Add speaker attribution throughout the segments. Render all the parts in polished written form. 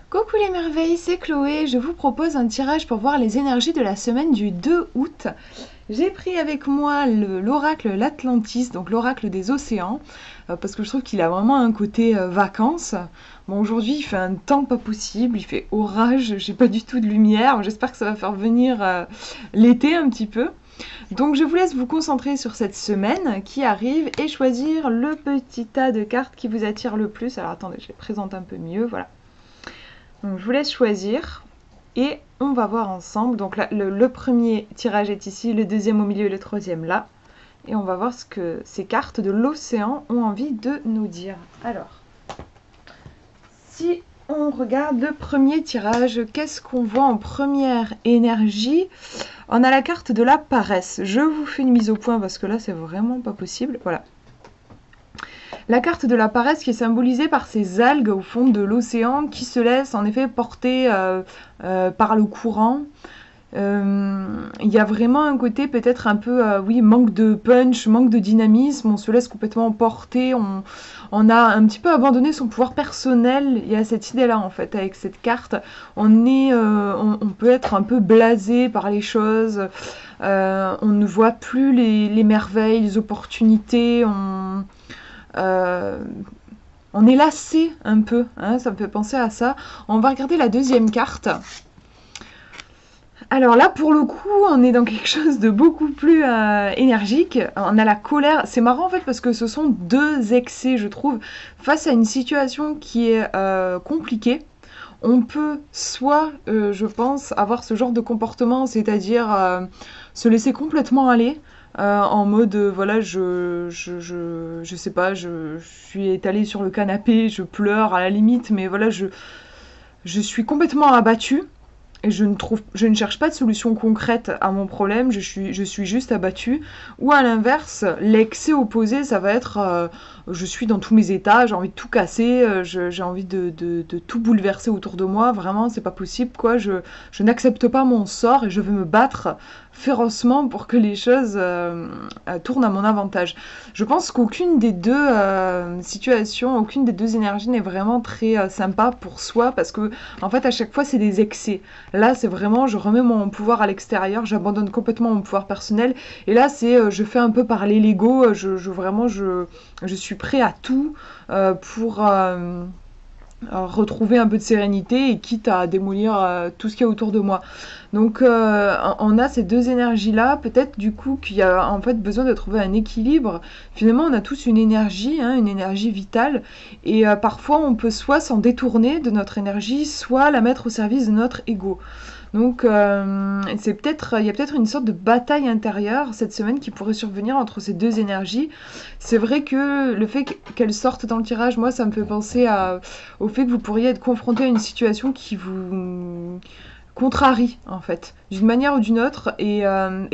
Speaker 1: Coucou les merveilles, c'est Chloé. Je vous propose un tirage pour voir les énergies de la semaine du 2 août. J'ai pris avec moi l'oracle l'Atlantis, donc l'oracle des océans, parce que je trouve qu'il a vraiment un côté vacances. Bon, aujourd'hui il fait un temps pas possible, il fait orage, j'ai pas du tout de lumière. J'espère que ça va faire venir l'été un petit peu. Donc je vous laisse vous concentrer sur cette semaine qui arrive et choisir le petit tas de cartes qui vous attire le plus. Alors attendez, je les présente un peu mieux, voilà. Donc je vous laisse choisir et on va voir ensemble. Donc là, le premier tirage est ici, le deuxième au milieu et le troisième là. Et on va voir ce que ces cartes de l'océan ont envie de nous dire. Alors, si on regarde le premier tirage, qu'est-ce qu'on voit en première énergie? On a la carte de la paresse. Je vous fais une mise au point parce que là, c'est vraiment pas possible. Voilà. La carte de la paresse qui est symbolisée par ces algues au fond de l'océan qui se laissent en effet porter par le courant. Il y a vraiment un côté peut-être un peu, oui, manque de punch, manque de dynamisme, on se laisse complètement porter, on a un petit peu abandonné son pouvoir personnel. Il y a cette idée-là en fait avec cette carte. On peut être un peu blasé par les choses, on ne voit plus les merveilles, les opportunités, on est lassé un peu, hein, ça me fait penser à ça. On va regarder la deuxième carte. Alors là, pour le coup, on est dans quelque chose de beaucoup plus énergique. On a la colère. C'est marrant en fait parce que ce sont deux excès, je trouve, face à une situation qui est compliquée. On peut soit, je pense, avoir ce genre de comportement, c'est-à-dire se laisser complètement aller, en mode, voilà, je sais pas, je suis étalée sur le canapé, je pleure à la limite, mais voilà, je suis complètement abattue. Et je ne cherche pas de solution concrète à mon problème, je suis juste abattue. Ou à l'inverse, l'excès opposé, ça va être, je suis dans tous mes états, j'ai envie de tout casser, j'ai envie de tout bouleverser autour de moi, vraiment, c'est pas possible, quoi. Je n'accepte pas mon sort et je veux me battre férocement pour que les choses tournent à mon avantage. Je pense qu'aucune des deux situations, aucune des deux énergies n'est vraiment très sympa pour soi parce que, en fait, à chaque fois, c'est des excès. Là, c'est vraiment, je remets mon pouvoir à l'extérieur, j'abandonne complètement mon pouvoir personnel. Et là, c'est, je fais un peu parler l'ego, je suis prêt à tout pour retrouver un peu de sérénité et quitte à démolir tout ce qu'il y a autour de moi. Donc on a ces deux énergies-là, peut-être du coup qu'il y a en fait besoin de trouver un équilibre. Finalement, on a tous une énergie, hein, une énergie vitale, et parfois on peut soit s'en détourner de notre énergie, soit la mettre au service de notre ego. Donc il y a peut-être une sorte de bataille intérieure cette semaine qui pourrait survenir entre ces deux énergies. C'est vrai que le fait qu'elles sortent dans le tirage, moi ça me fait penser au fait que vous pourriez être confronté à une situation qui vous contrarie en fait, d'une manière ou d'une autre, et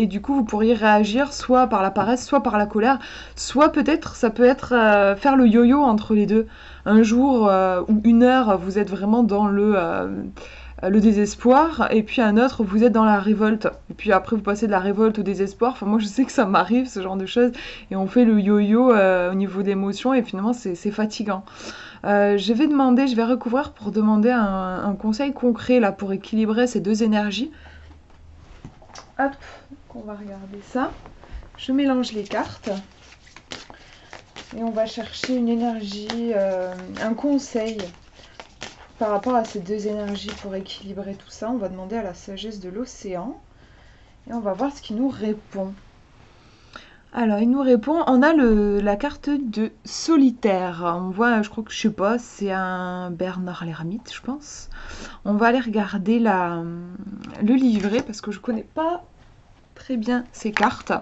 Speaker 1: du coup vous pourriez réagir soit par la paresse, soit par la colère, soit peut-être ça peut être faire le yo-yo entre les deux. Un jour ou une heure vous êtes vraiment dans le désespoir, et puis un autre, vous êtes dans la révolte. Et puis après, vous passez de la révolte au désespoir. Enfin, moi, je sais que ça m'arrive, ce genre de choses. Et on fait le yo-yo au niveau d'émotions, et finalement, c'est fatigant. Je vais recouvrir pour demander un conseil concret, là, pour équilibrer ces deux énergies. Hop, on va regarder ça. Je mélange les cartes. Et on va chercher une énergie, un conseil par rapport à ces deux énergies pour équilibrer tout ça. On va demander à la sagesse de l'océan et on va voir ce qu'il nous répond. Alors, il nous répond, on a la carte de solitaire. On voit, je crois que, je sais pas, c'est un Bernard l'Ermite, je pense. On va aller regarder le livret parce que je connais pas très bien ces cartes.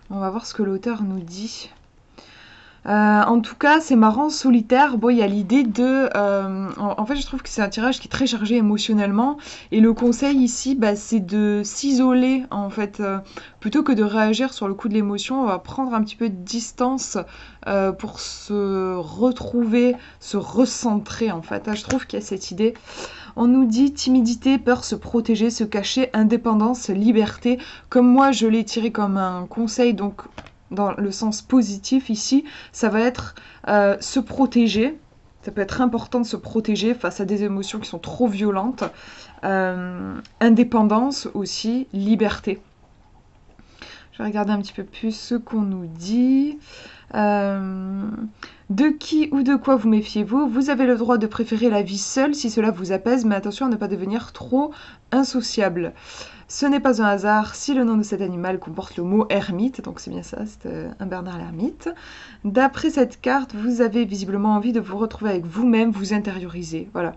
Speaker 1: On va voir ce que l'auteur nous dit. En tout cas, c'est marrant, solitaire. Bon, il y a l'idée de... en fait, je trouve que c'est un tirage qui est très chargé émotionnellement. Et le conseil ici, bah, c'est de s'isoler, en fait. Plutôt que de réagir sur le coup de l'émotion, on va prendre un petit peu de distance pour se retrouver, se recentrer, en fait. Là, je trouve qu'il y a cette idée. On nous dit timidité, peur, se protéger, se cacher, indépendance, liberté. Comme moi, je l'ai tiré comme un conseil, donc... Dans le sens positif ici, ça va être se protéger, Ça peut être important de se protéger face à des émotions qui sont trop violentes. Indépendance aussi, liberté. Je vais regarder un petit peu plus ce qu'on nous dit. De qui ou de quoi vous méfiez-vous? Vous avez le droit de préférer la vie seule si cela vous apaise, mais attention à ne pas devenir trop insociable. Ce n'est pas un hasard si le nom de cet animal comporte le mot ermite, donc c'est bien ça, c'est un Bernard l'ermite. D'après cette carte, vous avez visiblement envie de vous retrouver avec vous-même, vous intérioriser, voilà.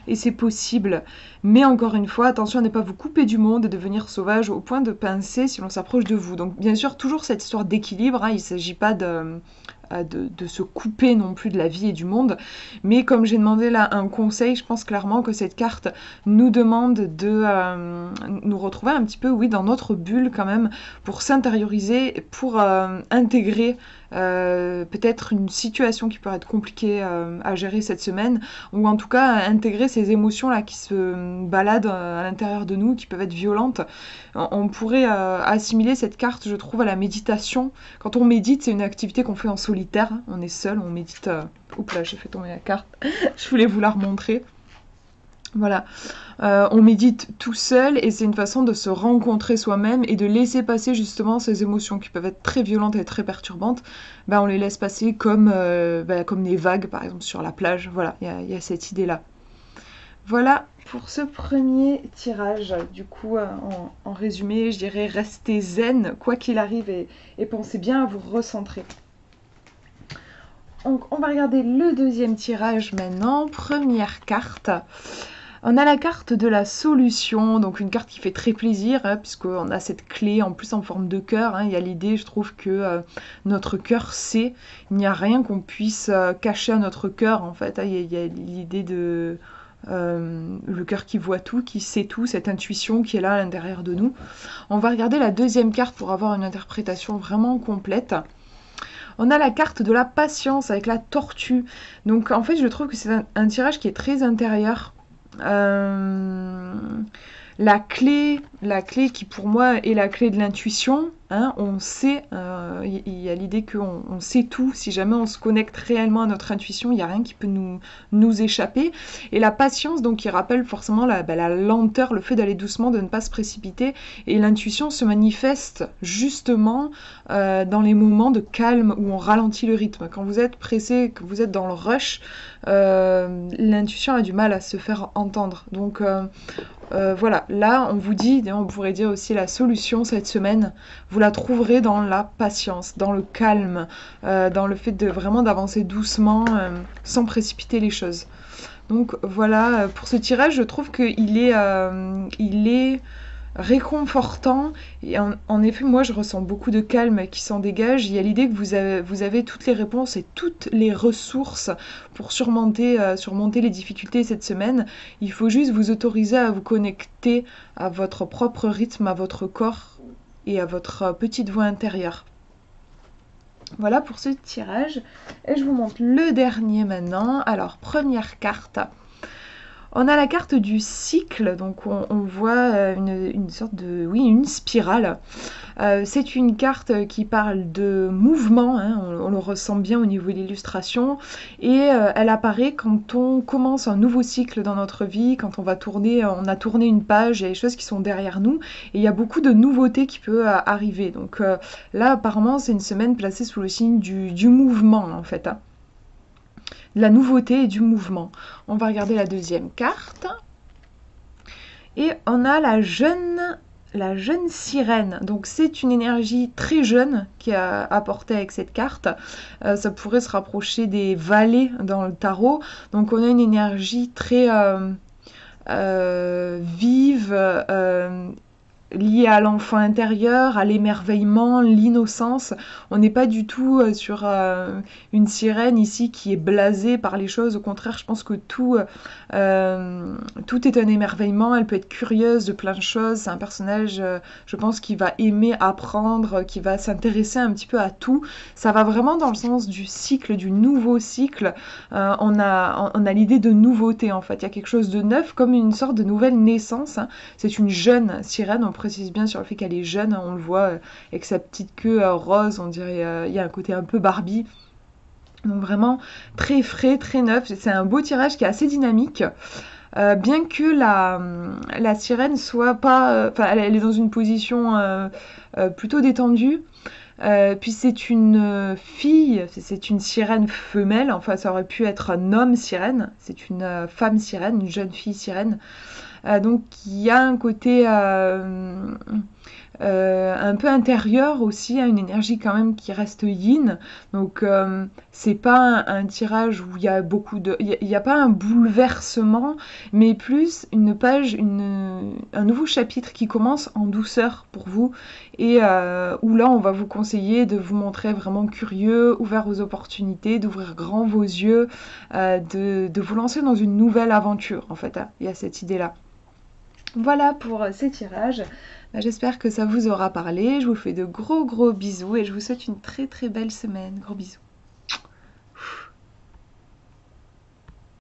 Speaker 1: Et c'est possible, mais encore une fois, attention à ne pas vous couper du monde et devenir sauvage au point de pincer si l'on s'approche de vous. Donc bien sûr, toujours cette histoire d'équilibre, hein, il ne s'agit pas de se couper non plus de la vie et du monde. Mais comme j'ai demandé là un conseil, je pense clairement que cette carte nous demande de nous retrouver un petit peu, oui, dans notre bulle quand même, pour s'intérioriser, pour intégrer peut-être une situation qui pourrait être compliquée à gérer cette semaine, ou en tout cas intégrer ces émotions-là qui se baladent à l'intérieur de nous, qui peuvent être violentes. On pourrait assimiler cette carte, je trouve, à la méditation. Quand on médite, c'est une activité qu'on fait en solitaire, hein. On est seul, on médite... Oups là, j'ai fait tomber la carte. Je voulais vous la remontrer. Voilà, on médite tout seul et c'est une façon de se rencontrer soi-même et de laisser passer justement ces émotions qui peuvent être très violentes et très perturbantes. Ben, on les laisse passer comme des vagues par exemple sur la plage. Voilà, il y a cette idée-là. Voilà pour ce premier tirage. Du coup, en résumé, je dirais restez zen quoi qu'il arrive et pensez bien à vous recentrer. Donc, on va regarder le deuxième tirage maintenant. Première carte. On a la carte de la solution, donc une carte qui fait très plaisir, hein, puisqu'on a cette clé en plus en forme de cœur. Hein. Il y a l'idée, je trouve, que notre cœur sait. Il n'y a rien qu'on puisse cacher à notre cœur, en fait. Hein. Il y a l'idée de le cœur qui voit tout, qui sait tout, cette intuition qui est là à l'intérieur de nous. On va regarder la deuxième carte pour avoir une interprétation vraiment complète. On a la carte de la patience avec la tortue. Donc en fait, je trouve que c'est un tirage qui est très intérieur. La clé qui pour moi est la clé de l'intuition, hein, on sait, il y a l'idée qu'on sait tout, si jamais on se connecte réellement à notre intuition, il n'y a rien qui peut nous échapper. Et la patience, donc, qui rappelle forcément la lenteur, le fait d'aller doucement, de ne pas se précipiter. Et l'intuition se manifeste justement dans les moments de calme où on ralentit le rythme. Quand vous êtes pressé, que vous êtes dans le rush, l'intuition a du mal à se faire entendre. Donc voilà, là on vous dit, on pourrait dire aussi la solution cette semaine, vous la trouverez dans la patience, dans le calme, dans le fait de vraiment d'avancer doucement, sans précipiter les choses. Donc voilà, pour ce tirage, je trouve qu'il est réconfortant. Et en effet, moi, je ressens beaucoup de calme qui s'en dégage. Il y a l'idée que vous avez toutes les réponses et toutes les ressources pour surmonter les difficultés cette semaine. Il faut juste vous autoriser à vous connecter à votre propre rythme, à votre corps et à votre petite voix intérieure. Voilà pour ce tirage. Et je vous montre le dernier maintenant. Alors, première carte. On a la carte du cycle, donc on voit une sorte de... Oui, une spirale. C'est une carte qui parle de mouvement, hein, on le ressent bien au niveau de l'illustration, et elle apparaît quand on commence un nouveau cycle dans notre vie, quand on a tourné une page, il y a des choses qui sont derrière nous, et il y a beaucoup de nouveautés qui peuvent arriver. Donc là, apparemment, c'est une semaine placée sous le signe du mouvement, en fait. Hein. De la nouveauté et du mouvement. On va regarder la deuxième carte. Et on a la jeune sirène. Donc c'est une énergie très jeune qui est apportée avec cette carte. Ça pourrait se rapprocher des valets dans le tarot. Donc on a une énergie très vive, lié à l'enfant intérieur, à l'émerveillement, l'innocence. On n'est pas du tout sur une sirène ici qui est blasée par les choses. Au contraire, je pense que tout est un émerveillement. Elle peut être curieuse de plein de choses. C'est un personnage, je pense, qui va aimer apprendre, qui va s'intéresser un petit peu à tout. Ça va vraiment dans le sens du cycle, du nouveau cycle. On a l'idée de nouveauté, en fait. Il y a quelque chose de neuf, comme une sorte de nouvelle naissance. Hein. C'est une jeune sirène, on précise bien sur le fait qu'elle est jeune, hein, on le voit avec sa petite queue rose, on dirait, il y a un côté un peu Barbie. Donc vraiment très frais, très neuf. C'est un beau tirage qui est assez dynamique. Bien que la sirène soit pas... Enfin, elle est dans une position plutôt détendue. Puis c'est une fille, c'est une sirène femelle. Enfin, ça aurait pu être un homme sirène. C'est une femme sirène, une jeune fille sirène. Donc il y a un côté un peu intérieur aussi, hein, une énergie quand même qui reste yin. Donc c'est pas un tirage où il y a beaucoup de, il y a pas un bouleversement, mais plus une page, un nouveau chapitre qui commence en douceur pour vous et où là on va vous conseiller de vous montrer vraiment curieux, ouvert aux opportunités, d'ouvrir grand vos yeux, de vous lancer dans une nouvelle aventure en fait. Hein. Il y a cette idée là. Voilà pour ces tirages. J'espère que ça vous aura parlé. Je vous fais de gros bisous et je vous souhaite une très belle semaine. Gros bisous.